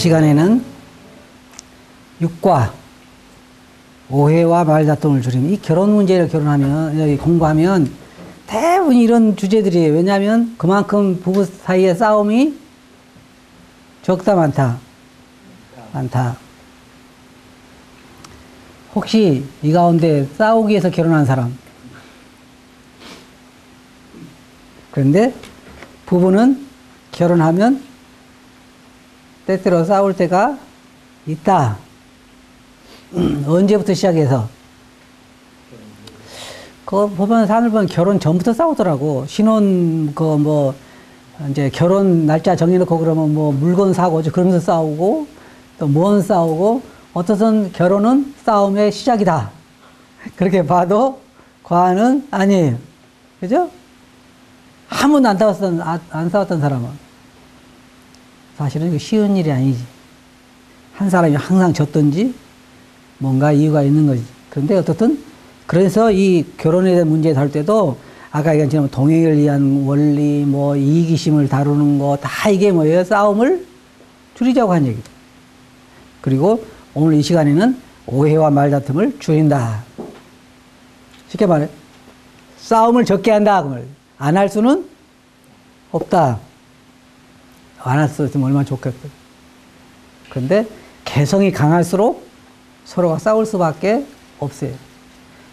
시간에는 육과 오해와 말다툼을 줄이는 이 결혼 문제를 공부하면 대부분 이런 주제들이에요. 왜냐하면 그만큼 부부 사이의 싸움이 적다 많다. 많다. 혹시 이 가운데 싸우기 위해서 결혼한 사람? 그런데 부부는 결혼하면 때때로 싸울 때가 있다. 언제부터 시작해서? 그거 보면 사람들 보면 결혼 전부터 싸우더라고. 신혼, 이제 결혼 날짜 정해놓고 그러면 뭐 물건 사고, 그러면서 싸우고, 또 뭔 싸우고, 어떻든 결혼은 싸움의 시작이다. 그렇게 봐도 과언은 아니에요. 그죠? 한 번도 안 싸웠던 사람은. 사실은 이거 쉬운 일이 아니지. 한 사람이 항상 졌든지 뭔가 이유가 있는 거지. 그런데 어떻든 그래서 이 결혼에 대한 문제에 다룰 때도 아까 얘기한 것처럼 동행을 위한 원리, 뭐 이기심을 다루는 거 다 이게 뭐예요? 싸움을 줄이자고 한 얘기죠. 그리고 오늘 이 시간에는 오해와 말다툼을 줄인다. 쉽게 말해 싸움을 적게 한다. 안 할 수는 없다. 안 할 수 있으면 얼마나 좋겠어. 그런데 개성이 강할수록 서로가 싸울 수밖에 없어요.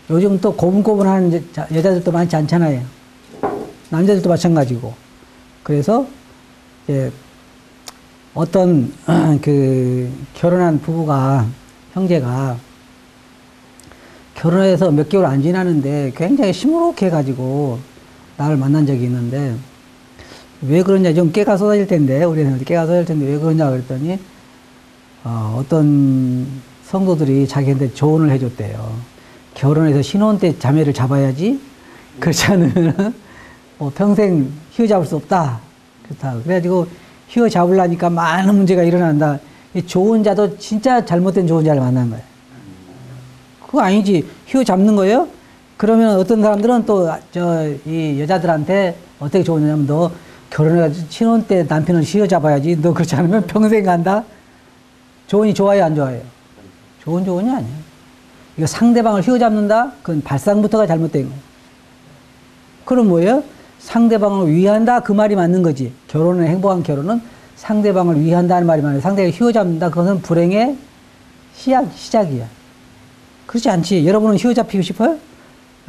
요즘 또 고분고분한 여자들도 많지 않잖아요. 남자들도 마찬가지고. 그래서 이제 어떤 결혼한 부부가, 형제가 결혼해서 몇 개월 안 지나는데 굉장히 시무룩해 가지고 나를 만난 적이 있는데 왜 그러냐, 좀 깨가 쏟아질 텐데, 우리는 깨가 쏟아질 텐데 왜 그러냐 그랬더니 어떤 성도들이 자기한테 조언을 해줬대요. 결혼해서 신혼 때 자매를 잡아야지, 그렇지 않으면 뭐 평생 휘어잡을 수 없다. 그렇다. 그래가지고 휘어잡으려니까 많은 문제가 일어난다. 이 조언자도 진짜 잘못된 조언자를 만난 거예요. 그거 아니지. 휘어잡는 거예요? 그러면 어떤 사람들은 또 이 여자들한테 어떻게 조언하냐면, 너 결혼해가지고 신혼 때 남편을 휘어잡아야지. 너 그렇지 않으면 평생 간다. 조언이 좋아요, 안 좋아요? 좋은 조언이 아니에요. 이거 상대방을 휘어잡는다? 그건 발상부터가 잘못된 거예요. 그럼 뭐예요? 상대방을 위한다? 그 말이 맞는 거지. 결혼은, 행복한 결혼은 상대방을 위한다는 말이 맞아요. 상대방을 휘어잡는다? 그것은 불행의 시작이야. 그렇지 않지. 여러분은 휘어잡히고 싶어요?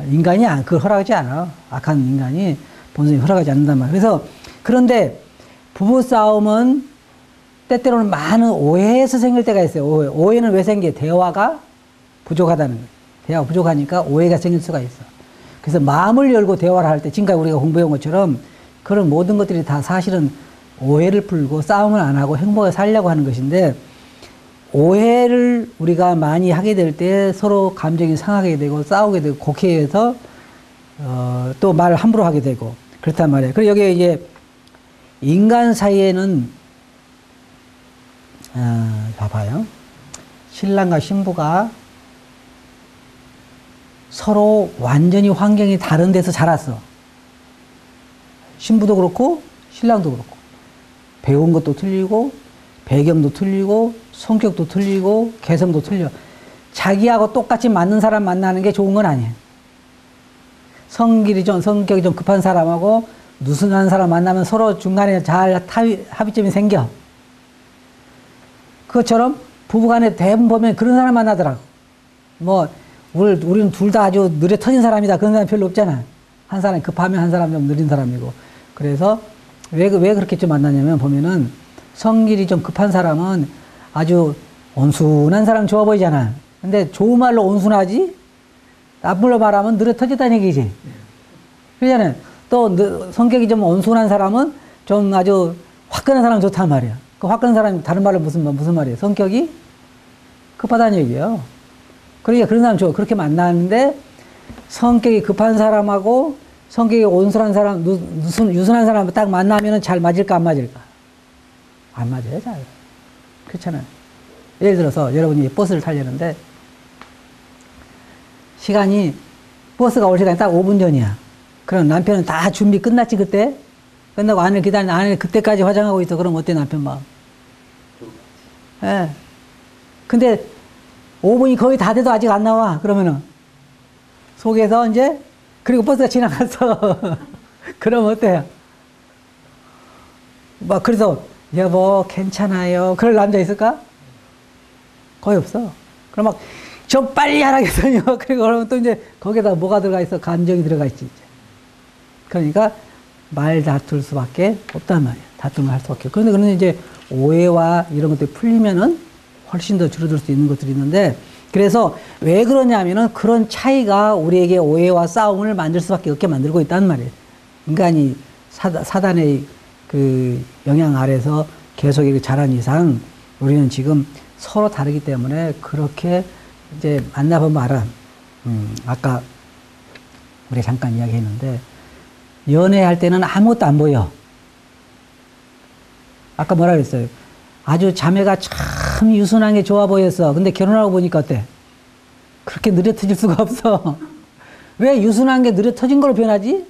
인간이 그걸 허락하지 않아. 악한 인간이 본성이 허락하지 않는단 말이야. 그래서, 그런데 부부싸움은 때때로는 많은 오해에서 생길 때가 있어요. 오해는 왜 생겨요? 대화가 부족하다는 거예요. 대화가 부족하니까 오해가 생길 수가 있어. 그래서 마음을 열고 대화를 할 때, 지금까지 우리가 공부해온 것처럼 그런 모든 것들이 다 사실은 오해를 풀고 싸움을 안 하고 행복하게 살려고 하는 것인데, 오해를 우리가 많이 하게 될 때 서로 감정이 상하게 되고 싸우게 되고 곡해해서 또 말을 함부로 하게 되고 그렇단 말이에요. 그리고 여기에 이제 인간 사이에는 봐봐요. 신랑과 신부가 서로 완전히 환경이 다른 데서 자랐어. 신부도 그렇고 신랑도 그렇고. 배운 것도 틀리고 배경도 틀리고 성격도 틀리고 개성도 틀려. 자기하고 똑같이 맞는 사람 만나는 게 좋은 건 아니에요. 성격이 좀 급한 사람하고 느슨한 사람 만나면 서로 중간에 잘 합의점이 생겨. 그것처럼 부부간에 대부분 보면 그런 사람 만나더라고. 뭐 우리는 둘 다 아주 느려 터진 사람이다. 그런 사람 별로 없잖아. 한 사람이 급하면 한 사람 좀 느린 사람이고. 그래서 왜 그렇게 좀 만나냐면, 보면은 성질이 좀 급한 사람은 아주 온순한 사람 좋아 보이잖아. 근데 좋은 말로 온순하지, 나쁜 말로 말하면 느려 터졌다는 얘기지. 그러잖아요. 또 성격이 좀 온순한 사람은 좀 아주 화끈한 사람 좋단 말이야. 그 화끈한 사람이 다른 말로 무슨 말이에요? 성격이 급하다는 얘기예요. 그러니까 그런 사람 좋아. 그렇게 만나는데 성격이 급한 사람하고 성격이 온순한 사람, 유순한 사람 딱 만나면 잘 맞을까, 안 맞을까? 안 맞아요, 잘. 그렇잖아요. 예를 들어서 여러분이 버스를 타려는데 버스가 올 시간이 딱 5분 전이야. 그럼 남편은 다 준비 끝났지, 그때? 끝나고 아내를 기다리는, 아내는 그때까지 화장하고 있어. 그럼 어때, 남편 마음? 예. 근데 5분이 거의 다 돼도 아직 안 나와. 그러면은 속에서 이제 그리고 버스가 지나갔어. 그럼 어때요? 막 그래서 여보 괜찮아요. 그럴 남자 있을까? 거의 없어. 그럼 막 좀 빨리 하라겠어요. 그리고 그러면 또 이제 거기에다 뭐가 들어가 있어? 감정이 들어가 있지. 이제. 그러니까 말 다툴 수밖에 없단 말이야. 다툼을 할 수밖에. 그런데 이제 오해와 이런 것들이 풀리면은 훨씬 더 줄어들 수 있는 것들이 있는데, 그래서 왜 그러냐면은 그런 차이가 우리에게 오해와 싸움을 만들 수밖에 없게 만들고 있단 말이에요. 인간이 사단의 그 영향 아래서 계속 이렇게 자란 이상 우리는 지금 서로 다르기 때문에 그렇게 이제 만나보면 알아. 아까 우리 잠깐 이야기했는데 연애할 때는 아무것도 안 보여. 아까 뭐라 그랬어요? 아주 자매가 참 유순한 게 좋아 보였어. 근데 결혼하고 보니까 어때? 그렇게 느려 터질 수가 없어. 왜 유순한 게 느려 터진 걸로 변하지?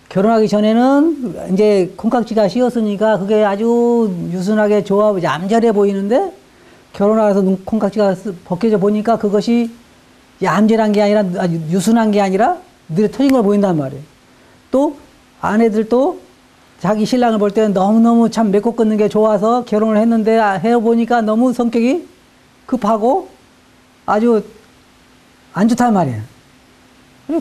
결혼하기 전에는 이제 콩깍지가 씌었으니까 그게 아주 유순하게 좋아, 얌전해 보이는데 결혼하고 나서 콩깍지가 벗겨져 보니까 그것이 얌전한 게 아니라 아주 유순한 게 아니라 느려 터진 걸 보인단 말이에요. 또 아내들도 자기 신랑을 볼 때는 너무너무 참 맺고 끊는 게 좋아서 결혼을 했는데 해보니까 너무 성격이 급하고 아주 안 좋단 말이에요.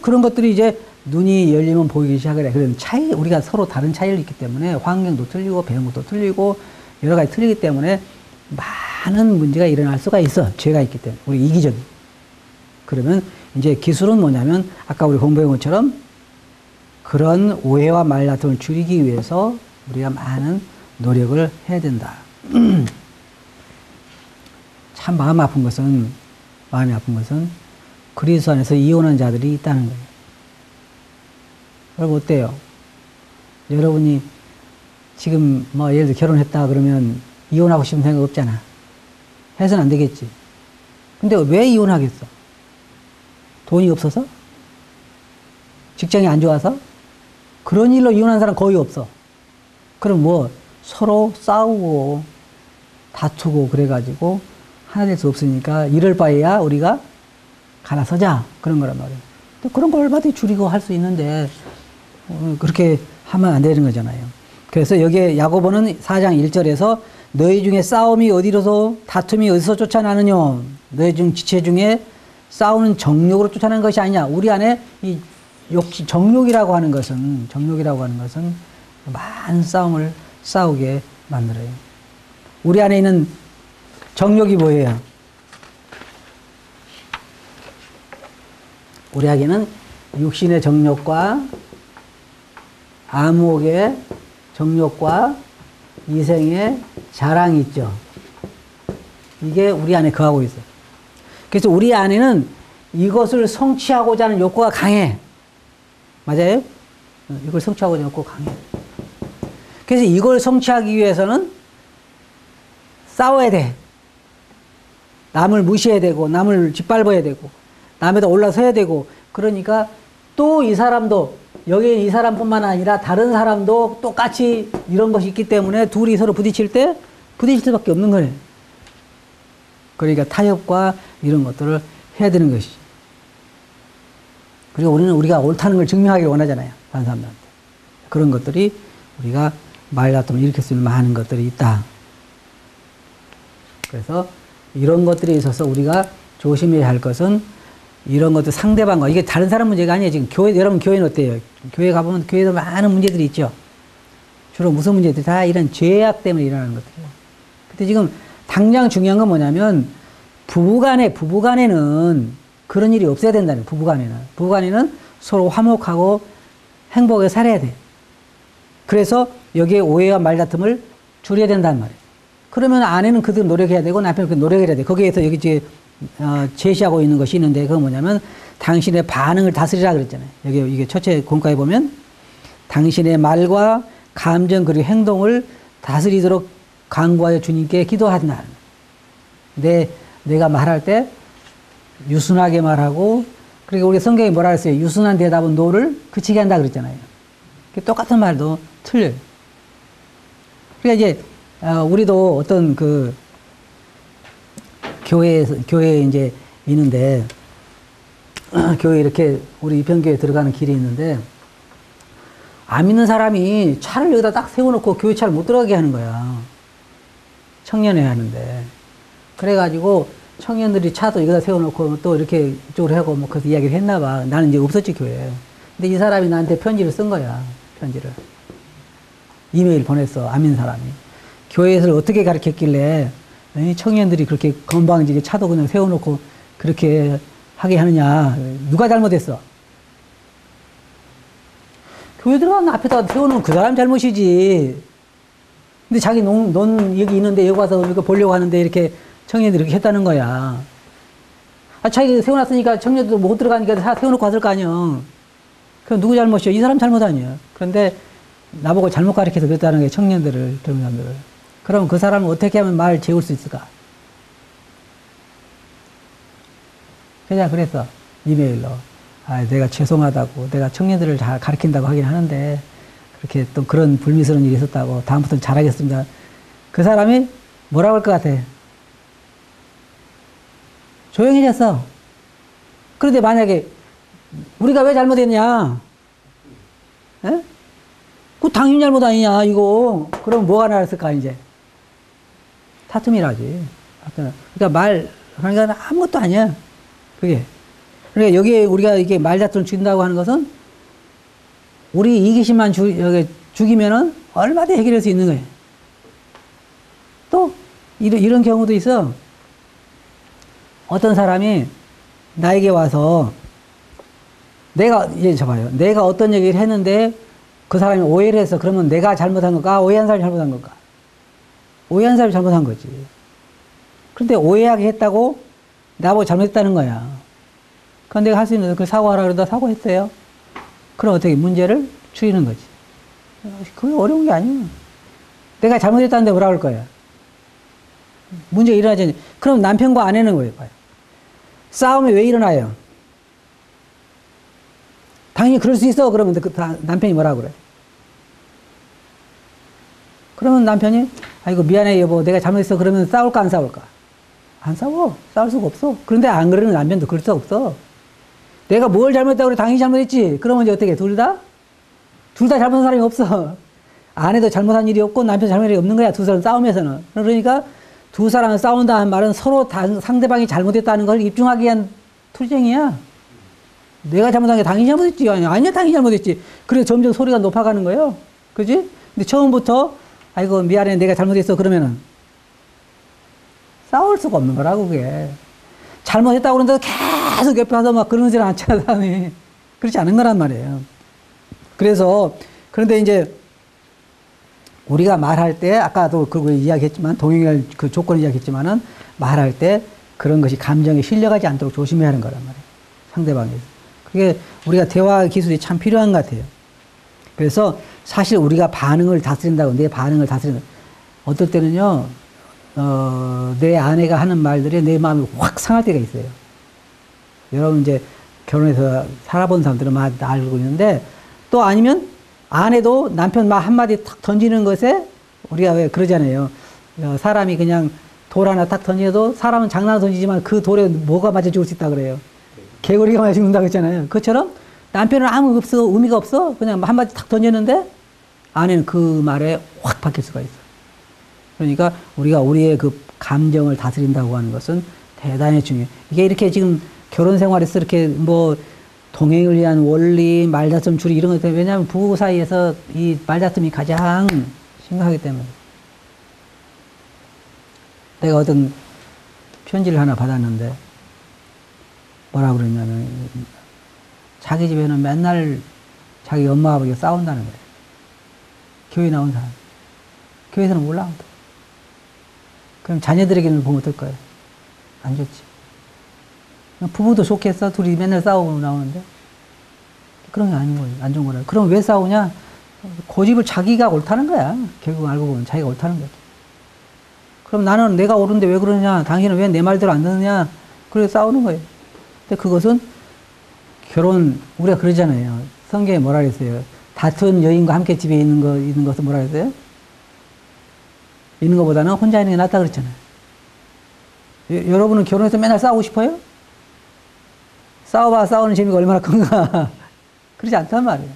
그런 것들이 이제 눈이 열리면 보이기 시작을 해. 그런 차이, 우리가 서로 다른 차이를 있기 때문에 환경도 틀리고 배운 것도 틀리고 여러 가지 틀리기 때문에 많은 문제가 일어날 수가 있어. 죄가 있기 때문에. 우리 이기적이. 그러면 이제 기술은 뭐냐면 아까 우리 공부한 것처럼 그런 오해와 말다툼을 줄이기 위해서 우리가 많은 노력을 해야 된다. 참 마음이 아픈 것은 그리스도 안에서 이혼한 자들이 있다는 거예요. 여러분 어때요? 여러분이 지금 뭐 예를 들어 결혼했다 그러면 이혼하고 싶은 생각 없잖아. 해서는 안 되겠지. 근데 왜 이혼하겠어? 돈이 없어서? 직장이 안 좋아서? 그런 일로 이혼한 사람 거의 없어. 그럼 뭐 서로 싸우고 다투고 그래가지고 하나 될 수 없으니까 이럴 바에야 우리가 갈아서자 그런 거란 말이에요. 또 그런 걸 얼마든지 줄이고 할 수 있는데 그렇게 하면 안 되는 거잖아요. 그래서 여기에 야고보는 4장 1절에서 너희 중에 싸움이 어디로서 다툼이 어디서 쫓아나느냐, 너희 중 지체 중에 싸우는 정욕으로 쫓아나는 것이 아니냐. 우리 안에 이 정욕이라고 하는 것은 많은 싸움을 싸우게 만들어요. 우리 안에 있는 정욕이 뭐예요? 우리에게는 육신의 정욕과 암흑의 정욕과 이생의 자랑이 있죠. 이게 우리 안에 거하고 있어요. 그래서 우리 안에는 이것을 성취하고자 하는 욕구가 강해. 맞아요? 이걸 성취하고자 하는 욕구가 강해. 그래서 이걸 성취하기 위해서는 싸워야 돼. 남을 무시해야 되고, 남을 짓밟아야 되고, 남에다 올라서야 되고, 그러니까 또 이 사람도, 여기 이 사람뿐만 아니라 다른 사람도 똑같이 이런 것이 있기 때문에 둘이 서로 부딪힐 수밖에 없는 거예요. 그러니까 타협과 이런 것들을 해야 되는 것이죠. 그리고 우리가 옳다는 걸 증명하기 원하잖아요. 다른 사람들한테. 그런 것들이 우리가 말다툼을 일으킬 수 있는 많은 것들이 있다. 그래서 이런 것들에 있어서 우리가 조심해야 할 것은 이런 것도 상대방과, 이게 다른 사람 문제가 아니에요. 지금 여러분 교회는 어때요? 교회 가보면 교회에도 많은 문제들이 있죠. 주로 무슨 문제들이 다 이런 죄악 때문에 일어나는 것들이에요. 근데 지금 당장 중요한 건 뭐냐면 부부간에는 그런 일이 없어야 된다는 거예요. 부부간에는 서로 화목하고 행복하게 살아야 돼. 그래서 여기에 오해와 말다툼을 줄여야 된단 말이에요. 그러면 아내는 그대로 노력해야 되고 남편은 그 노력해야 돼. 거기에서 여기 이제 제시하고 있는 것이 있는데 그건 뭐냐면 당신의 반응을 다스리라 그랬잖아요. 여기 이게 첫째 공과에 보면 당신의 말과 감정 그리고 행동을 다스리도록 간구하여 주님께 기도한다. 내가 말할 때 유순하게 말하고, 그리고 우리 성경이 뭐라 그랬어요? 유순한 대답은 노를 그치게 한다 그랬잖아요. 똑같은 말도 틀려요. 그러니까 이제 우리도 어떤 교회에 이제 있는데, 교회 이렇게 우리 이평교회 들어가는 길이 있는데, 안 믿는 사람이 차를 여기다 딱 세워놓고 교회 차를 못 들어가게 하는 거야. 청년회 하는데. 그래가지고 청년들이 차도 여기다 세워놓고 또 이렇게 이쪽으로 하고 뭐 그래서 이야기를 했나 봐. 나는 이제 없었지, 교회에. 근데 이 사람이 나한테 편지를 쓴 거야. 편지를. 이메일 보냈어. 안 믿는 사람이. 교회에서 어떻게 가르쳤길래 이 청년들이 그렇게 건방지게 차도 그냥 세워놓고 그렇게 하게 하느냐. 누가 잘못했어? 교회 들어가는 앞에다 세워놓으면 그 사람 잘못이지. 근데 자기 논 여기 있는데 여기 와서 이거 보려고 하는데 이렇게 청년들이 이렇게 했다는 거야. 아, 자기가 세워놨으니까 청년들도 못 들어가니까 다 세워놓고 왔을 거 아니야. 그럼 누구 잘못이야? 이 사람 잘못 아니야. 그런데 나보고 잘못 가르쳐서 그랬다는 게 청년들을, 젊은 사람들을. 그럼 그 사람은 어떻게 하면 말 재울 수 있을까? 그냥 그랬어. 이메일로. 아, 내가 죄송하다고. 내가 청년들을 잘 가르친다고 하긴 하는데, 그렇게 또 그런 불미스러운 일이 있었다고. 다음부터는 잘하겠습니다. 그 사람이 뭐라고 할 것 같아? 조용해졌어. 그런데 만약에, 우리가 왜 잘못했냐? 에? 그 당신 잘못 아니냐, 이거. 그럼 뭐가 나왔을까, 이제? 다툼이라지. 그러니까 그러니까 아무것도 아니야. 그게. 그러니까 여기에 우리가 이게 말다툼을 준다고 하는 것은 우리 이기심만 죽이면은 얼마든지 해결할 수 있는 거예요. 또, 이런 경우도 있어. 어떤 사람이 나에게 와서 이제 봐요. 내가 어떤 얘기를 했는데 그 사람이 오해를 했어. 그러면 내가 잘못한 걸까? 오해한 사람이 잘못한 걸까? 오해한 사람이 잘못한 거지. 그런데 오해하게 했다고 나보고 잘못했다는 거야. 그건 내가 할 수 있는 그 사과하라 그러다 사과했어요. 그럼 어떻게 문제를 줄이는 거지. 그게 어려운 게 아니야. 내가 잘못했다는데 뭐라 할 거야. 문제가 일어나지. 그럼 남편과 아내는 왜 봐요? 싸움이 왜 일어나요? 당연히 그럴 수 있어. 그러면 그 남편이 뭐라 그래? 그러면 남편이 아이고 미안해 여보 내가 잘못했어. 그러면 싸울까 안 싸울까? 안 싸워. 싸울 수가 없어. 그런데 안 그러는 남편도 그럴 수 없어. 내가 뭘 잘못했다고 그래 당신이 잘못했지. 그러면 이제 어떻게 둘 다 잘못한 사람이 없어. 아내도 잘못한 일이 없고 남편 잘못한 일이 없는 거야. 두 사람 싸움에서는. 그러니까 두 사람은 싸운다는 말은 서로 상대방이 잘못했다는 걸 입증하기 위한 투쟁이야. 내가 잘못한 게 당신이 잘못했지. 아니야 당신이 잘못했지. 그래서 점점 소리가 높아가는 거예요. 그지? 근데 처음부터 아이고 미안해 내가 잘못했어 그러면은 싸울 수가 없는 거라고 그게. 잘못했다고 그러는데도 계속 옆에 와서 막 그러지는 않잖아 사람이. 그렇지 않은 거란 말이에요. 그래서 그런데 이제 우리가 말할 때 아까도 그거 이야기했지만 동행할 그 조건을 이야기했지만은 말할 때 그런 것이 감정에 실려가지 않도록 조심해야 하는 거란 말이에요. 상대방이. 그게 우리가 대화 기술이 참 필요한 것 같아요. 그래서 사실 우리가 반응을 다스린다고 내 반응을 다스린다. 어떨 때는요. 내 아내가 하는 말들이 내 마음이 확 상할 때가 있어요. 여러분 이제 결혼해서 살아본 사람들은 막 알고 있는데 또 아니면 아내도 남편 말 한마디 탁 던지는 것에 우리가 왜 그러잖아요. 사람이 그냥 돌 하나 탁 던져도 사람은 장난을 던지지만 그 돌에 뭐가 맞아 죽을 수 있다 그래요. 개구리가 맞아 죽는다고 했잖아요. 그처럼 남편은 아무 의미가 없어. 그냥 한마디 탁 던졌는데 아내는 그 말에 확 바뀔 수가 있어. 그러니까 우리가 우리의 그 감정을 다스린다고 하는 것은 대단히 중요해요. 이게 이렇게 지금 결혼 생활에서 이렇게 뭐 동행을 위한 원리, 말다툼 줄이 이런 것 때문에 왜냐하면 부부 사이에서 이 말다툼이 가장 심각하기 때문에. 내가 어떤 편지를 하나 받았는데 뭐라고 그랬냐면 자기 집에는 맨날 자기 엄마 아버지가 싸운다는 거예요. 교회 나온 사람. 교회에서는 올라온다. 그럼 자녀들에게는 보면 어떨 거예요? 안 좋지. 부부도 좋겠어? 둘이 맨날 싸우고 나오는데? 그런 게 아닌 거예요. 안 좋은 거라. 그럼 왜 싸우냐? 고집을 자기가 옳다는 거야. 결국 알고 보면 자기가 옳다는 거지. 그럼 나는 내가 옳은데 왜 그러냐? 당신은 왜 내 말대로 안 듣느냐? 그래서 싸우는 거예요. 근데 그것은 우리가 그러잖아요. 성경에 뭐라 그랬어요? 다툰 여인과 함께 집에 있는 것은 뭐라 그랬어요? 있는 것보다는 혼자 있는 게 낫다 그랬잖아요. 여러분은 결혼해서 맨날 싸우고 싶어요? 싸워봐 싸우는 재미가 얼마나 큰가. 그렇지 않단 말이에요.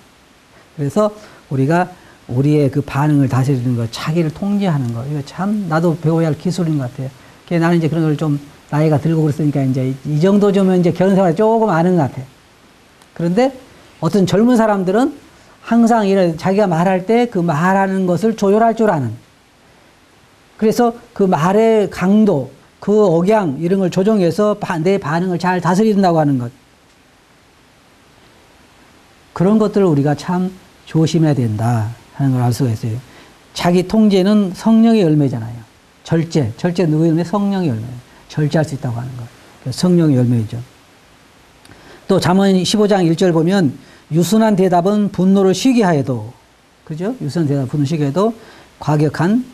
그래서 우리가 우리의 그 반응을 다스리는 것, 자기를 통제하는 것, 이거 참 나도 배워야 할 기술인 것 같아요. 나는 이제 그런 걸 좀 나이가 들고 그랬으니까 이제 이 정도 좀 이제 결혼 생활 조금 아는 것 같아요. 그런데 어떤 젊은 사람들은 항상 이런 자기가 말할 때 그 말하는 것을 조율할 줄 아는. 그래서 그 말의 강도, 그 억양 이런 걸 조정해서 내 반응을 잘 다스린다고 하는 것. 그런 것들을 우리가 참 조심해야 된다 하는 걸 알 수가 있어요. 자기 통제는 성령의 열매잖아요. 절제 누구의 열매? 성령의 열매. 절제할 수 있다고 하는 것. 성령의 열매이죠. 또 잠언 15장 1절 보면 유순한 대답은 분노를 쉬게 하여도, 그죠? 유순한 대답은 분노를 쉬게 해도 과격한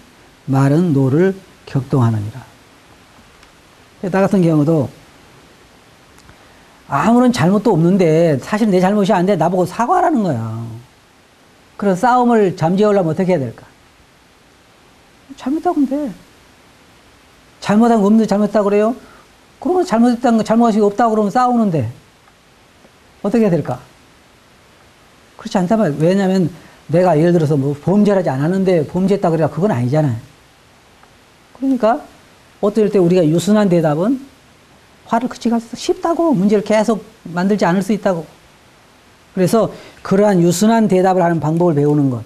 말은 노를 격동하느니라. 나 같은 경우도 아무런 잘못도 없는데 사실 내 잘못이 아닌데 나보고 사과하라는 거야. 그래서 싸움을 잠재우려면 어떻게 해야 될까? 잘못하면 돼. 잘못한 거 없는데 잘못했다고 그래요? 그러면 잘못했다는 거 잘못한 거 없다고 그러면 싸우는데 어떻게 해야 될까? 그렇지 않단 말이에요. 왜냐하면 내가 예를 들어서 뭐 범죄를 하지 않았는데 범죄했다 그래야 그건 아니잖아요. 그러니까 어떨 때 우리가 유순한 대답은 화를 그치기가 쉽다고, 문제를 계속 만들지 않을 수 있다고. 그래서 그러한 유순한 대답을 하는 방법을 배우는 것.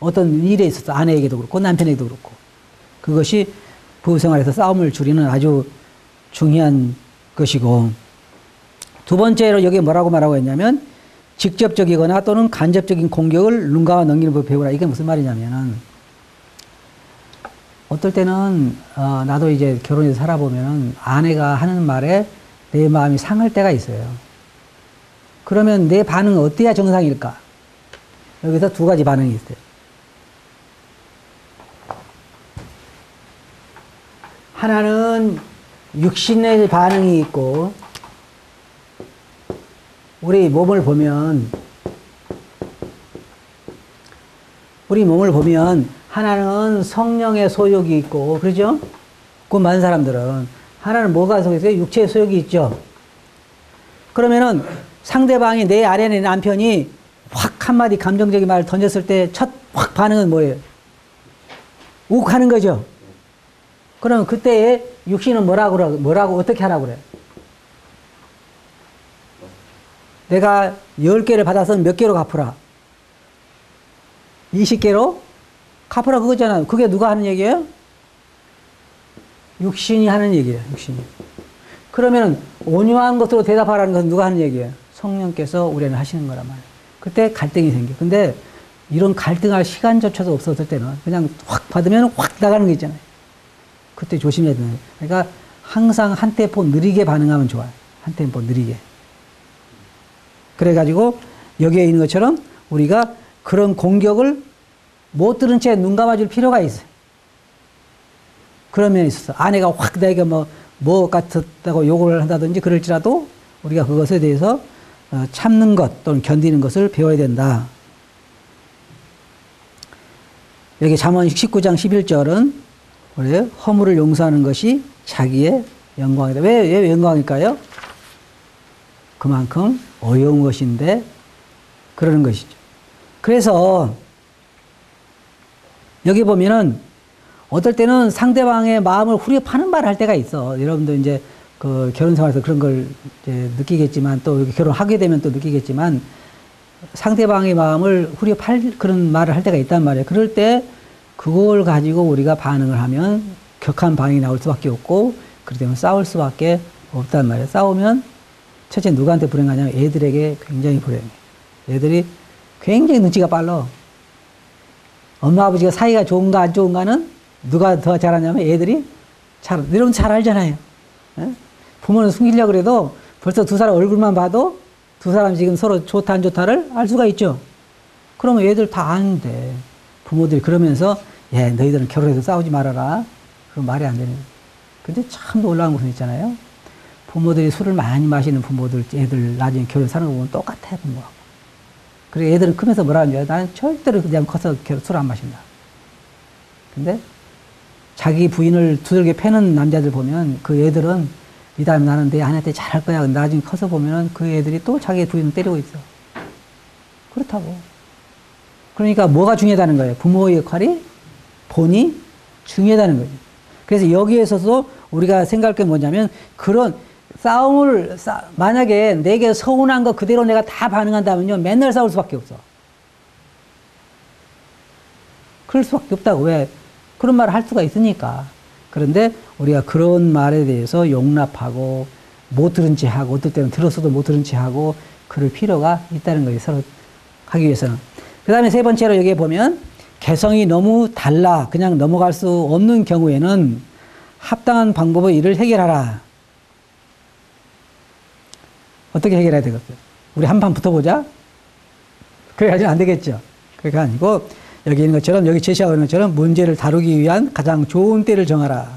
어떤 일에 있어서 아내에게도 그렇고 남편에게도 그렇고. 그것이 부부생활에서 싸움을 줄이는 아주 중요한 것이고. 두 번째로 여기에 뭐라고 말하고 했냐면 직접적이거나 또는 간접적인 공격을 눈 감아 넘기는 법을 배우라. 이게 무슨 말이냐면은 어떨 때는 나도 이제 결혼해서 살아보면은 아내가 하는 말에 내 마음이 상할 때가 있어요. 그러면 내 반응은 어때야 정상일까? 여기서 두 가지 반응이 있어요. 하나는 육신의 반응이 있고, 우리 몸을 보면 하나는 성령의 소욕이 있고, 그러죠? 그 많은 사람들은. 하나는 뭐가 속에 있어요? 육체의 소욕이 있죠. 그러면은 상대방이 내 아내의 남편이 확 한마디 감정적인 말을 던졌을 때 첫 확 반응은 뭐예요? 욱 하는 거죠. 그러면 그때에 육신은 뭐라고 어떻게 하라고 그래요? 내가 10개를 받아서 몇 개로 갚으라? 20개로? 갚으라 그거잖아요. 그게 누가 하는 얘기예요? 육신이 하는 얘기예요. 육신이. 그러면 온유한 것으로 대답하라는 것은 누가 하는 얘기예요? 성령께서 우리는 하시는 거란 말이에요. 그때 갈등이 생겨. 근데 이런 갈등할 시간조차도 없었을 때는 그냥 확 받으면 확 나가는 게 있잖아요. 그때 조심해야 되는 거예요. 그러니까 항상 한 템포 느리게 반응하면 좋아요. 한 템포 느리게. 그래가지고 여기에 있는 것처럼 우리가 그런 공격을 못 들은 채 눈 감아줄 필요가 있어요. 그런 면이 있어서 아내가 확 내게 뭐 같았다고 욕을 한다든지 그럴지라도 우리가 그것에 대해서 참는 것 또는 견디는 것을 배워야 된다. 여기 잠언 19장 11절은 그래요? 허물을 용서하는 것이 자기의 영광이다. 왜 영광일까요? 그만큼 어려운 것인데 그러는 것이죠. 그래서 여기 보면은 어떨 때는 상대방의 마음을 후려 파는 말을 할 때가 있어. 여러분도 이제 그 결혼 생활에서 그런 걸 이제 느끼겠지만 또 결혼하게 되면 또 느끼겠지만 상대방의 마음을 후려 팔 그런 말을 할 때가 있단 말이에요. 그럴 때 그걸 가지고 우리가 반응을 하면 격한 반응이 나올 수밖에 없고 그렇기 때문에 싸울 수밖에 없단 말이에요. 싸우면 첫째 누구한테 불행하냐면 애들에게 굉장히 불행해. 애들이 굉장히 눈치가 빨라. 엄마 아버지가 사이가 좋은가 안 좋은가는 누가 더 잘하냐면 애들이 여러분 잘 알잖아요. 에? 부모는 숨기려고 그래도 벌써 두 사람 얼굴만 봐도 두 사람 지금 서로 좋다 안 좋다를 알 수가 있죠. 그러면 애들 다 아는데 부모들이 그러면서 너희들은 결혼해서 싸우지 말아라. 그건 말이 안 되는. 근데 참 놀라운 것은 있잖아요. 부모들이 술을 많이 마시는 부모들 애들 나중에 결혼 사는 거 보면 똑같아요. 부모하고. 그리고 애들은 크면서 뭐라 하는지 나는 절대로 그냥 커서 술 안 마신다. 근데 자기 부인을 두들겨 패는 남자들 보면 그 애들은 이 다음에 나는 내 아내한테 잘할 거야. 나중에 커서 보면은 그 애들이 또 자기 부인을 때리고 있어. 그렇다고. 그러니까 뭐가 중요하다는 거예요? 부모의 역할이 본이 중요하다는 거죠. 그래서 여기에 있어서 우리가 생각할 게 뭐냐면 그런 만약에 내게 서운한 거 그대로 내가 다 반응한다면요. 맨날 싸울 수밖에 없어. 그럴 수밖에 없다고. 왜? 그런 말을 할 수가 있으니까. 그런데 우리가 그런 말에 대해서 용납하고 못 들은 채 하고 어떨 때는 들었어도 못 들은 채 하고 그럴 필요가 있다는 거예요. 서로 하기 위해서는. 그 다음에 세 번째로 여기에 보면 개성이 너무 달라 그냥 넘어갈 수 없는 경우에는 합당한 방법의 일을 해결하라. 어떻게 해결해야 되겠어요? 우리 한판 붙어보자? 그래가지고 안 되겠죠. 그게 아니고 여기 있는 것처럼 여기 제시하고 있는 것처럼 문제를 다루기 위한 가장 좋은 때를 정하라.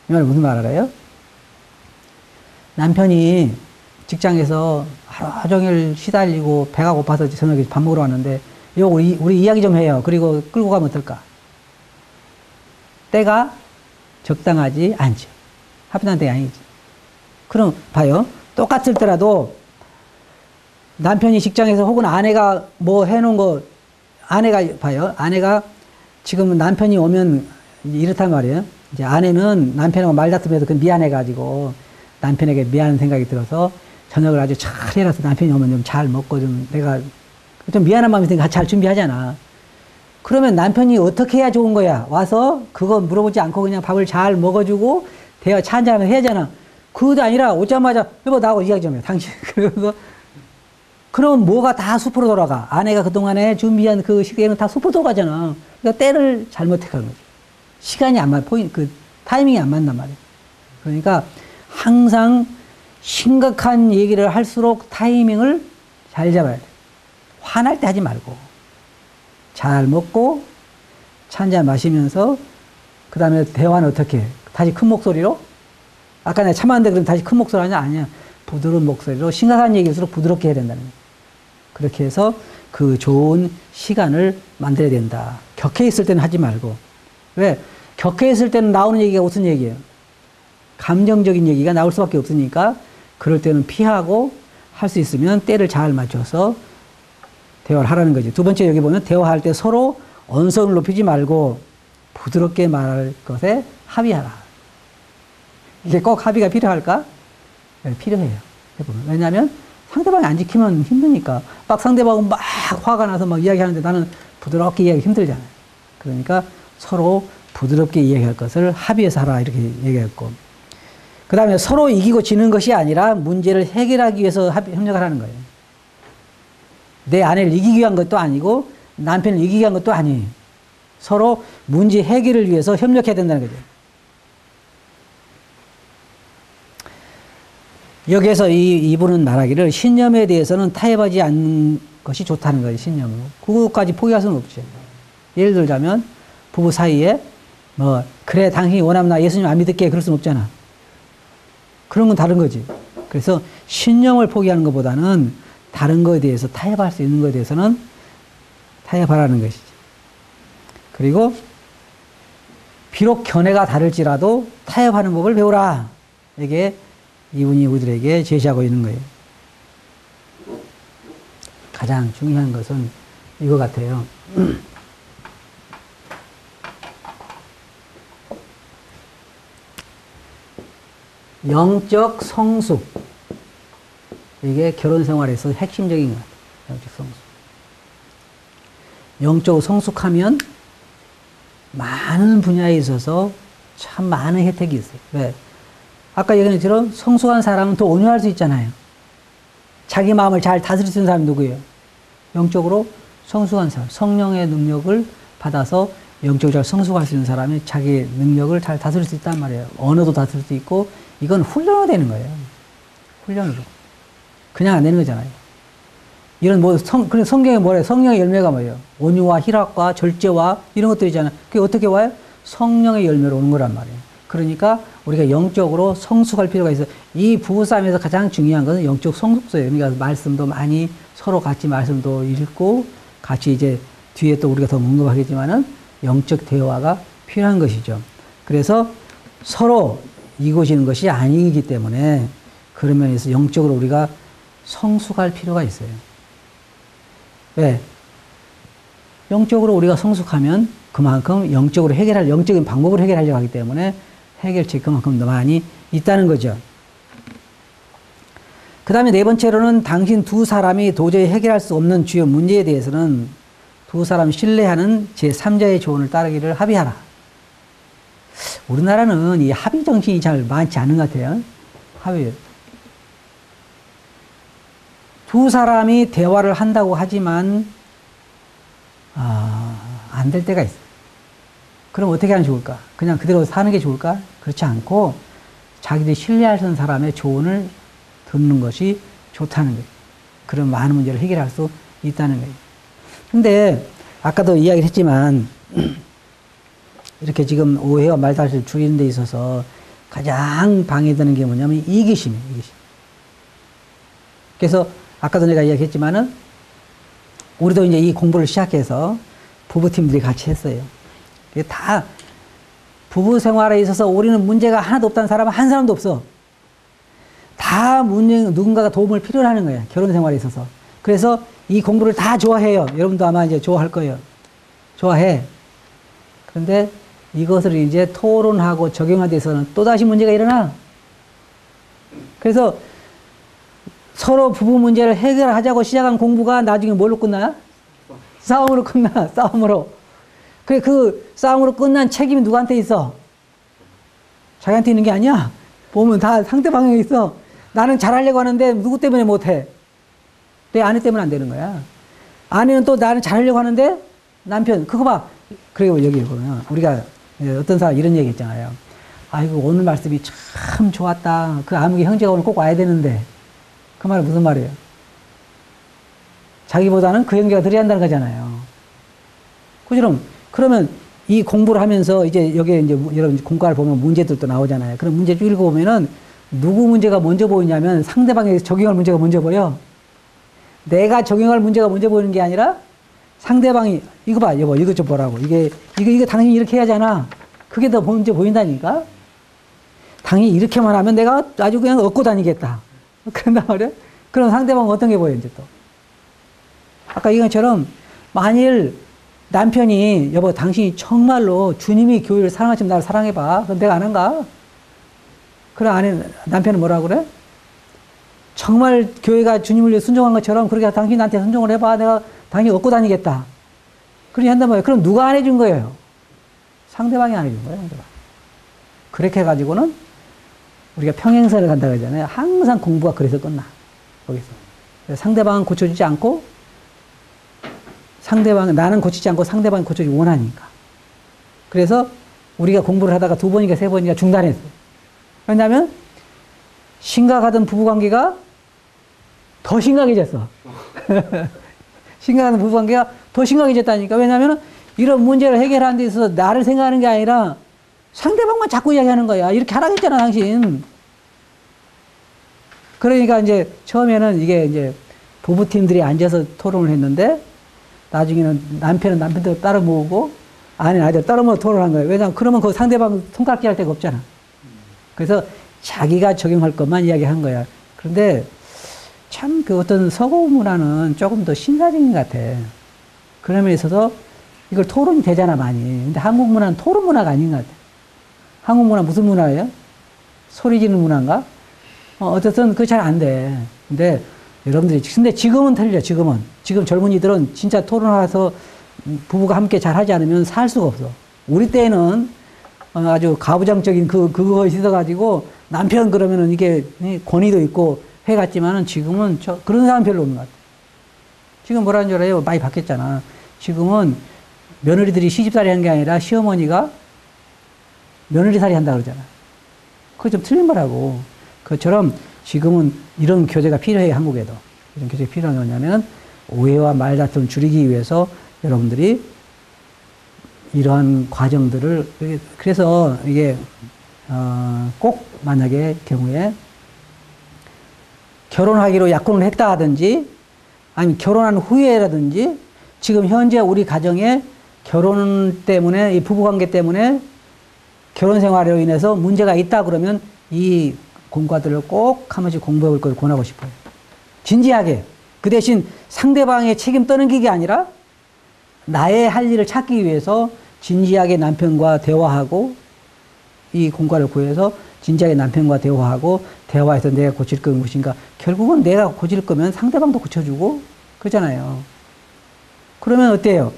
이 말 무슨 말 알아요? 남편이 직장에서 하루 종일 시달리고 배가 고파서 저녁에 밥 먹으러 왔는데 이거 우리 이야기 좀 해요. 그리고 끌고 가면 어떨까? 때가 적당하지 않죠. 합당한 때가 아니지. 그럼 봐요. 똑같을 때라도 남편이 직장에서 혹은 아내가 뭐 해놓은 거 아내가 봐요. 아내가 지금 남편이 오면 이렇단 말이에요. 이제 아내는 남편하고 말다툼해서 그 미안해가지고 남편에게 미안한 생각이 들어서 저녁을 아주 잘 해놔서 남편이 오면 좀 잘 먹고 좀 내가 좀 미안한 마음이 드니까 잘 준비하잖아. 그러면 남편이 어떻게 해야 좋은 거야? 와서 그거 물어보지 않고 그냥 밥을 잘 먹어주고 대화 차 한잔하면 해야잖아. 그것도 아니라 오자마자 여보 나하고 이야기 좀 해. 당신 그리고 그럼 뭐가 다 숲으로 돌아가. 아내가 그동안에 준비한 그 시계는 다 숲으로 돌아가잖아. 그러니까 때를 잘못해간 거지. 시간이 안 맞아. 그 타이밍이 안 맞단 말이야. 그러니까 항상 심각한 얘기를 할수록 타이밍을 잘 잡아야 돼. 화날 때 하지 말고 잘 먹고 차 한잔 마시면서 그 다음에 대화는 어떻게 해? 다시 큰 목소리로? 아까 내가 참았는데 그럼 다시 큰 목소리 하냐? 아니야. 부드러운 목소리로 심각한 얘기일수록 부드럽게 해야 된다는 거예요. 그렇게 해서 그 좋은 시간을 만들어야 된다. 격해 있을 때는 하지 말고. 왜? 격해 있을 때는 나오는 얘기가 무슨 얘기예요? 감정적인 얘기가 나올 수밖에 없으니까 그럴 때는 피하고 할 수 있으면 때를 잘 맞춰서 대화를 하라는 거지. 두 번째 여기 보면 대화할 때 서로 언성을 높이지 말고 부드럽게 말할 것에 합의하라. 이게 꼭 합의가 필요할까? 네, 필요해요. 해보면. 왜냐하면 상대방이 안 지키면 힘드니까. 막 상대방은 막 화가 나서 막 이야기하는데 나는 부드럽게 이야기 힘들잖아요. 그러니까 서로 부드럽게 이야기할 것을 합의해서 하라 이렇게 얘기했고. 그 다음에 서로 이기고 지는 것이 아니라 문제를 해결하기 위해서 협력을 하는 거예요. 내 아내를 이기기 위한 것도 아니고 남편을 이기기 위한 것도 아니에요. 서로 문제 해결을 위해서 협력해야 된다는 거죠. 여기에서 이분은 말하기를 신념에 대해서는 타협하지 않는 것이 좋다는 거예요. 신념은. 그거까지 포기할 수는 없죠. 예를 들자면 부부 사이에 뭐 그래 당신이 원하면 나 예수님 안 믿을게 그럴 수는 없잖아. 그런 건 다른 거지. 그래서 신념을 포기하는 것보다는 다른 거에 대해서 타협할 수 있는 거에 대해서는 타협하라는 것이지. 그리고 비록 견해가 다를지라도 타협하는 법을 배우라. 이게 이분이 우리들에게 제시하고 있는 거예요. 가장 중요한 것은 이거 같아요. 영적 성숙. 이게 결혼 생활에서 핵심적인 것 같아요. 영적 성숙. 영적으로 성숙하면 많은 분야에 있어서 참 많은 혜택이 있어요. 왜? 아까 얘기한 것처럼 성숙한 사람은 더 온유할 수 있잖아요. 자기 마음을 잘 다스릴 수 있는 사람이 누구예요? 영적으로 성숙한 사람. 성령의 능력을 받아서 영적으로 잘 성숙할 수 있는 사람이 자기 능력을 잘 다스릴 수 있단 말이에요. 언어도 다스릴 수 있고 이건 훈련으로 되는 거예요. 훈련으로. 그냥 안 되는 거잖아요. 이런 그래 성경에 뭐래요? 성령의 열매가 뭐예요? 온유와 희락과 절제와 이런 것들 있잖아요. 그게 어떻게 와요? 성령의 열매로 오는 거란 말이에요. 그러니까 우리가 영적으로 성숙할 필요가 있어요. 이 부부싸움에서 가장 중요한 것은 영적 성숙도예요. 그러니까 말씀도 많이 서로 같이 말씀도 읽고 같이 이제 뒤에 또 우리가 더 언급하겠지만은 영적 대화가 필요한 것이죠. 그래서 서로 이고지는 것이 아니기 때문에 그런 면에서 영적으로 우리가 성숙할 필요가 있어요. 왜? 영적으로 우리가 성숙하면 그만큼 영적으로 해결할, 영적인 방법으로 해결하려고 하기 때문에 해결책이 그만큼 더 많이 있다는 거죠. 그 다음에 네 번째로는 당신 두 사람이 도저히 해결할 수 없는 주요 문제에 대해서는 두 사람 신뢰하는 제3자의 조언을 따르기를 합의하라. 우리나라는 이 합의 정신이 잘 많지 않은 것 같아요. 합의. 두 사람이 대화를 한다고 하지만 안 될 때가 있어요. 그럼 어떻게 하면 좋을까? 그냥 그대로 사는 게 좋을까? 그렇지 않고 자기들이 신뢰할 수 있는 사람의 조언을 듣는 것이 좋다는 거예요. 그런 많은 문제를 해결할 수 있다는 거예요. 근데 아까도 이야기를 했지만 이렇게 지금 오해와 말다툼을 줄이는 데 있어서 가장 방해되는 게 뭐냐면 이기심이에요. 이기심. 그래서 아까도 내가 이야기했지만은 우리도 이제 이 공부를 시작해서 부부팀들이 같이 했어요. 다 부부 생활에 있어서 우리는 문제가 하나도 없다는 사람은 한 사람도 없어. 다 누군가가 도움을 필요로 하는 거예요. 결혼 생활에 있어서. 그래서 이 공부를 다 좋아해요. 여러분도 아마 이제 좋아할 거예요. 좋아해. 그런데 이것을 이제 토론하고 적용하기 위해서는 또다시 문제가 일어나. 그래서 서로 부부 문제를 해결하자고 시작한 공부가 나중에 뭘로 끝나요? 싸움으로 끝나. 싸움으로. 그래, 그 싸움으로 끝난 책임이 누구한테 있어? 자기한테 있는 게 아니야. 보면 다 상대방에 있어. 나는 잘하려고 하는데 누구 때문에 못해? 내 아내 때문에 안 되는 거야. 아내는 또 나는 잘하려고 하는데 남편, 그거 봐. 그리고 여기 보면 우리가 어떤 사람 이런 얘기 했잖아요. 아이고, 오늘 말씀이 참 좋았다. 그 아무개 형제가 오늘 꼭 와야 되는데. 그 말은 무슨 말이에요? 자기보다는 그 형제가 드려야 한다는 거잖아요. 그럼, 그러면 이 공부를 하면서 이제 여기에 이제 여러분 공과를 보면 문제들도 나오잖아요. 그럼 문제 쭉 읽어보면은 누구 문제가 먼저 보이냐면 상대방에게 적용할 문제가 먼저 보여. 내가 적용할 문제가 먼저 보이는 게 아니라 상대방이, 이거 봐, 여보, 이거 좀 보라고. 이거 당신이 이렇게 해야 하잖아. 그게 더 먼저 보인다니까? 당연히 이렇게만 하면 내가 아주 그냥 얻고 다니겠다. 그런단 말이야? 그럼 상대방은 어떤 게 보여, 이제 또? 아까 이것처럼 만일 남편이, 여보, 당신이 정말로 주님이 교회를 사랑하시면 나를 사랑해봐. 그럼 내가 안 한가? 그럼 남편은 뭐라고 그래? 정말 교회가 주님을 위해 순종한 것처럼 그렇게 당신이 나한테 순종을 해봐. 내가 당연히 얻고 다니겠다. 그렇게 한단 말이에요. 그럼 누가 안 해준 거예요? 상대방이 안 해준 거예요. 상대방. 그렇게 해가지고는 우리가 평행선을 간다고 하잖아요. 항상 공부가 그래서 끝나. 거기서. 상대방은 고쳐주지 않고 나는 고치지 않고 상대방이 고쳐주기 원하니까. 그래서 우리가 공부를 하다가 2번인가 3번인가 중단했어요. 왜냐하면 심각하던 부부관계가 더 심각해졌어. 심각한 부부관계가 더 심각해졌다니까. 왜냐하면 이런 문제를 해결하는 데 있어서 나를 생각하는 게 아니라 상대방만 자꾸 이야기하는 거야. 이렇게 하라고 했잖아, 당신. 그러니까 이제 처음에는 이게 이제 부부팀들이 앉아서 토론을 했는데 나중에는 남편은 남편대로 따로 모으고 아내는 아내대로 따로 모아 토론한 거예요. 왜냐하면 그러면 그 상대방 손가락질 할 데가 없잖아. 그래서 자기가 적용할 것만 이야기한 거야. 그런데 참 그 어떤 서구 문화는 조금 더 신사적인 것 같아. 그런 면에 있어서 이걸 토론이 되잖아, 많이. 근데 한국 문화는 토론 문화가 아닌 것 같아. 한국 문화 무슨 문화예요? 소리 지르는 문화인가? 어쨌든 그거 잘 안 돼. 근데 여러분들이, 근데 지금은 틀려, 지금은. 지금 젊은이들은 진짜 토론해서 부부가 함께 잘 하지 않으면 살 수가 없어. 우리 때는 아주 가부장적인 그거 있어가지고 남편 그러면은 이게 권위도 있고 해갔지만은 지금은 그런 사람 별로 없는 것 같아. 지금 뭐라는 줄 알아요? 많이 바뀌었잖아. 지금은 며느리들이 시집살이 하는 게 아니라 시어머니가 며느리살이 한다 그러잖아. 그거 좀 틀린 거라고. 그것처럼 지금은 이런 교재가 필요해요, 한국에도. 이런 교재가 필요한 게 뭐냐면 오해와 말다툼을 줄이기 위해서 여러분들이 이러한 과정들을, 그래서 이게 꼭 만약에 경우에 결혼하기로 약혼을 했다 하든지 아니면 결혼한 후에라든지 지금 현재 우리 가정에 결혼 때문에, 이 부부관계 때문에 결혼 생활로 인해서 문제가 있다 그러면 이 공과들을 꼭 한 번씩 공부해 볼 걸 권하고 싶어요. 진지하게. 그 대신 상대방의 책임 떠넘기기 아니라 나의 할 일을 찾기 위해서 진지하게 남편과 대화하고 이 공과를 구해서 진지하게 남편과 대화하고 대화해서 내가 고칠 건 무엇인가. 결국은 내가 고칠 거면 상대방도 고쳐주고 그러잖아요. 그러면 어때요?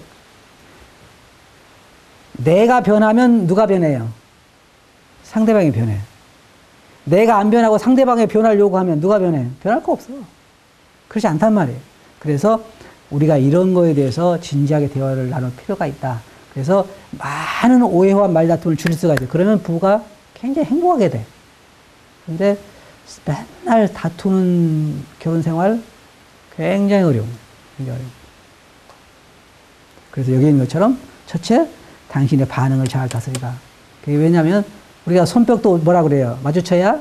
내가 변하면 누가 변해요? 상대방이 변해. 내가 안 변하고 상대방의 변화를 요구하면 누가 변해? 변할 거 없어. 그렇지 않단 말이에요. 그래서 우리가 이런 거에 대해서 진지하게 대화를 나눌 필요가 있다. 그래서 많은 오해와 말다툼을 줄일 수가 있어요. 그러면 부부가 굉장히 행복하게 돼. 근데 맨날 다투는 결혼 생활 굉장히 어려워요. 굉장히 어려워요. 그래서 여기 있는 것처럼 첫째, 당신의 반응을 잘 다스리라. 그게 왜냐면 우리가 손뼉도 뭐라 그래요? 마주쳐야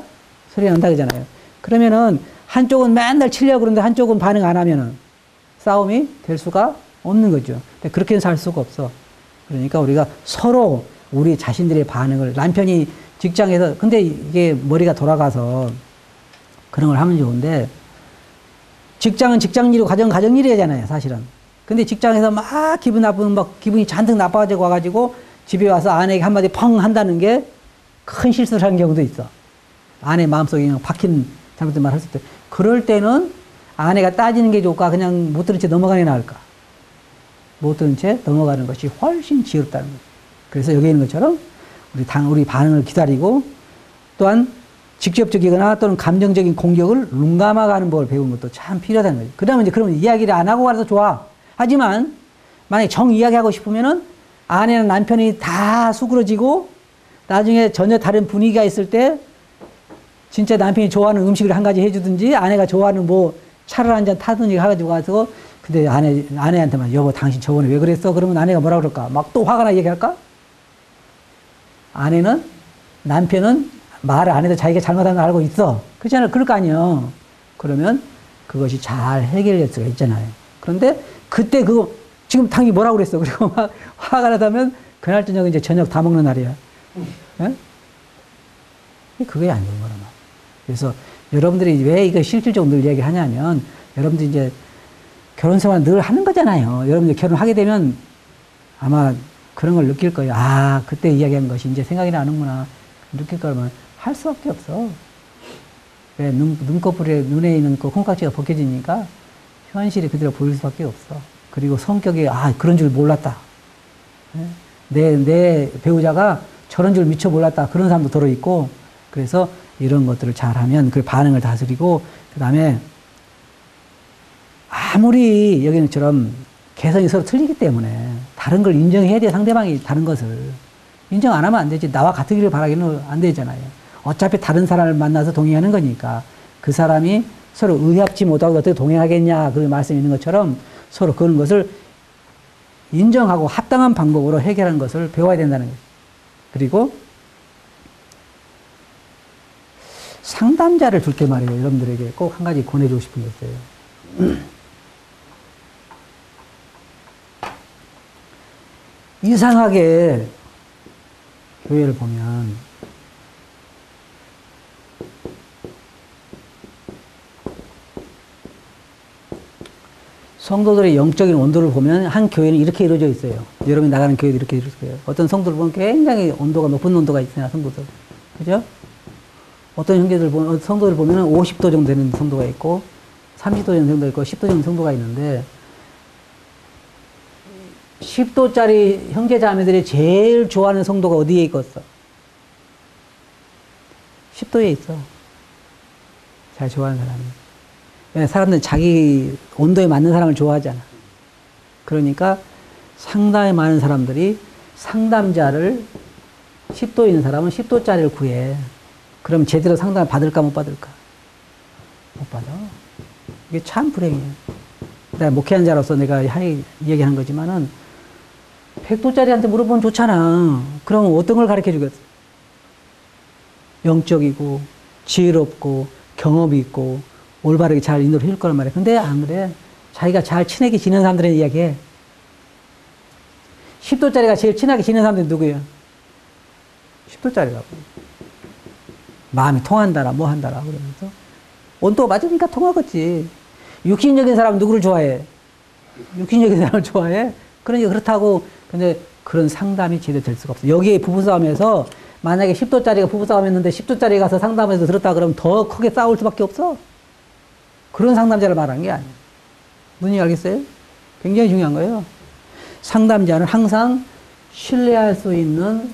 소리가 난다 그러잖아요. 그러면은 한쪽은 맨날 치려고 그러는데 한쪽은 반응 안 하면은 싸움이 될 수가 없는 거죠. 근데 그렇게는 살 수가 없어. 그러니까 우리가 서로 우리 자신들의 반응을, 남편이 직장에서, 근데 이게 머리가 돌아가서 그런 걸 하면 좋은데, 직장은 직장일이고 가정은 가정일이잖아요, 사실은. 근데 직장에서 막 기분 나쁘면 막 기분이 잔뜩 나빠가지고 와가지고 집에 와서 아내에게 한마디 펑 한다는 게 큰 실수를 하는 경우도 있어. 아내 마음속에 그냥 박힌 잘못된 말 했을 때. 그럴 때는 아내가 따지는 게 좋을까? 그냥 못 들은 채 넘어가는 게 나을까? 못 들은 채 넘어가는 것이 훨씬 지혜롭다는 거예요. 그래서 여기 있는 것처럼 우리 반응을 기다리고 또한 직접적이거나 또는 감정적인 공격을 눈 감아가는 법을 배우는 것도 참 필요하다는 거예요. 그 다음에 이제 그러면 이야기를 안 하고 가서 좋아. 하지만 만약에 정 이야기하고 싶으면은 아내나 남편이 다 수그러지고 나중에 전혀 다른 분위기가 있을 때 진짜 남편이 좋아하는 음식을 한 가지 해주든지 아내가 좋아하는 뭐 차를 한 잔 타든지 해가지고 가서 근데 아내한테만 여보 당신 저번에 왜 그랬어? 그러면 아내가 뭐라 그럴까? 막 또 화가 나 얘기할까? 남편은 말을 안 해도 자기가 잘못한 걸 알고 있어. 그렇잖아요. 그럴 거 아니에요. 그러면 그것이 잘 해결될 수가 있잖아요. 그런데 그때 그거 지금 당이 뭐라고 그랬어? 그리고 막 화가 나다면 그날 저녁 이제 저녁 다 먹는 날이야. 예? 그게 안 좋은 거란 말이야. 그래서 여러분들이 왜 이거 실질적으로 늘 얘기하냐면 여러분들이 이제 결혼 생활 늘 하는 거잖아요. 여러분들 결혼하게 되면 아마 그런 걸 느낄 거예요. 아, 그때 이야기한 것이 이제 생각이 나는구나. 느낄 거면 할 수밖에 없어. 왜 눈꺼풀에 눈에 있는 그 콩깍지가 벗겨지니까 현실이 그대로 보일 수밖에 없어. 그리고 성격이 그런 줄 몰랐다. 내 배우자가 저런 줄 미처 몰랐다. 그런 사람도 들어있고 그래서 이런 것들을 잘하면 그 반응을 다스리고 그 다음에 아무리 여기는처럼 개성이 서로 틀리기 때문에 다른 걸 인정해야 돼. 상대방이 다른 것을 인정 안 하면 안 되지. 나와 같은 길을 바라기는 안 되잖아요. 어차피 다른 사람을 만나서 동행하는 거니까 그 사람이 서로 의합지 못하고 어떻게 동행하겠냐 그 말씀이 있는 것처럼 서로 그런 것을 인정하고 합당한 방법으로 해결하는 것을 배워야 된다는 거예요. 그리고 상담자를 둘 때 말이에요. 여러분들에게 꼭 한 가지 권해주고 싶은 게 있어요. 이상하게 교회를 보면 성도들의 영적인 온도를 보면 한 교회는 이렇게 이루어져 있어요. 여러분이 나가는 교회도 이렇게 이루어져 있어요. 어떤 성도를 보면 굉장히 온도가 높은 온도가 있어요. 성도들. 그죠? 어떤 성도들 보면 50도 정도 되는 성도가 있고 30도 정도 있고 10도 정도 성도가 있는데 10도짜리 형제자매들이 제일 좋아하는 성도가 어디에 있겠어? 10도에 있어. 잘 좋아하는 사람이. 사람들은 자기 온도에 맞는 사람을 좋아하잖아. 그러니까 상당히 많은 사람들이 상담자를 10도에 있는 사람은 10도짜리를 구해. 그럼 제대로 상담을 받을까 못 받을까? 못 받아. 이게 참 불행이에요. 내가 목회한 자로서 내가 얘기하는 거지만은 100도짜리한테 물어보면 좋잖아. 그럼 어떤 걸 가르쳐 주겠어? 영적이고 지혜롭고 경험이 있고 올바르게 잘 인도를 해줄 거란 말이야. 근데 안 그래. 자기가 잘 친하게 지낸 사람들의 이야기해. 10도짜리가 제일 친하게 지내는 사람들이 누구예요? 10도짜리라고. 마음이 통한다라, 뭐 한다라, 그러면서. 온도가 맞으니까 통하겠지. 육신적인 사람 누구를 좋아해? 육신적인 사람을 좋아해? 그러니까 그렇다고, 근데 그런 상담이 제대로 될 수가 없어. 여기에 부부싸움에서 만약에 10도짜리가 부부싸움 했는데 10도짜리 가서 상담해서 들었다 그러면 더 크게 싸울 수밖에 없어. 그런 상담자를 말하는 게 아니야. 무슨 알겠어요? 굉장히 중요한 거예요. 상담자는 항상 신뢰할 수 있는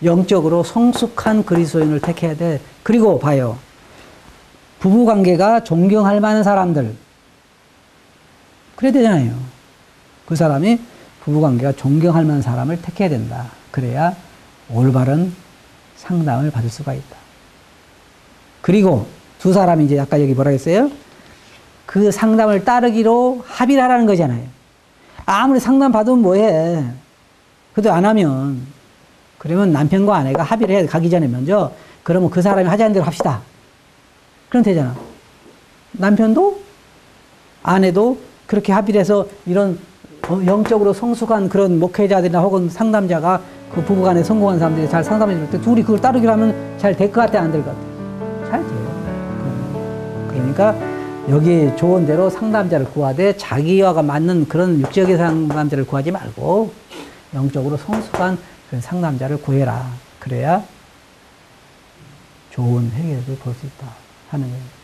영적으로 성숙한 그리스도인을 택해야 돼. 그리고 봐요. 부부관계가 존경할 만한 사람들. 그래야 되잖아요. 그 사람이 부부관계가 존경할 만한 사람을 택해야 된다. 그래야 올바른 상담을 받을 수가 있다. 그리고 두 사람이 이제 아까 여기 뭐라 했어요? 그 상담을 따르기로 합의를 하라는 거잖아요. 아무리 상담 받으면 뭐해. 그래도 안 하면. 그러면 남편과 아내가 합의를 해. 가기 전에 먼저. 그러면 그 사람이 하자는 대로 합시다. 그럼 되잖아. 남편도 아내도 그렇게 합의를 해서 이런 영적으로 성숙한 그런 목회자들이나 혹은 상담자가 그 부부간에 성공한 사람들이 잘 상담해 줄 때 둘이 그걸 따르기로 하면 잘 될 것 같아, 안 될 것 같아? 잘 돼요. 그러니까 여기 좋은 대로 상담자를 구하되 자기와 맞는 그런 육적인 상담자를 구하지 말고 영적으로 성숙한 그런 상담자를 구해라. 그래야 좋은 해결을 볼 수 있다 하는 거예요.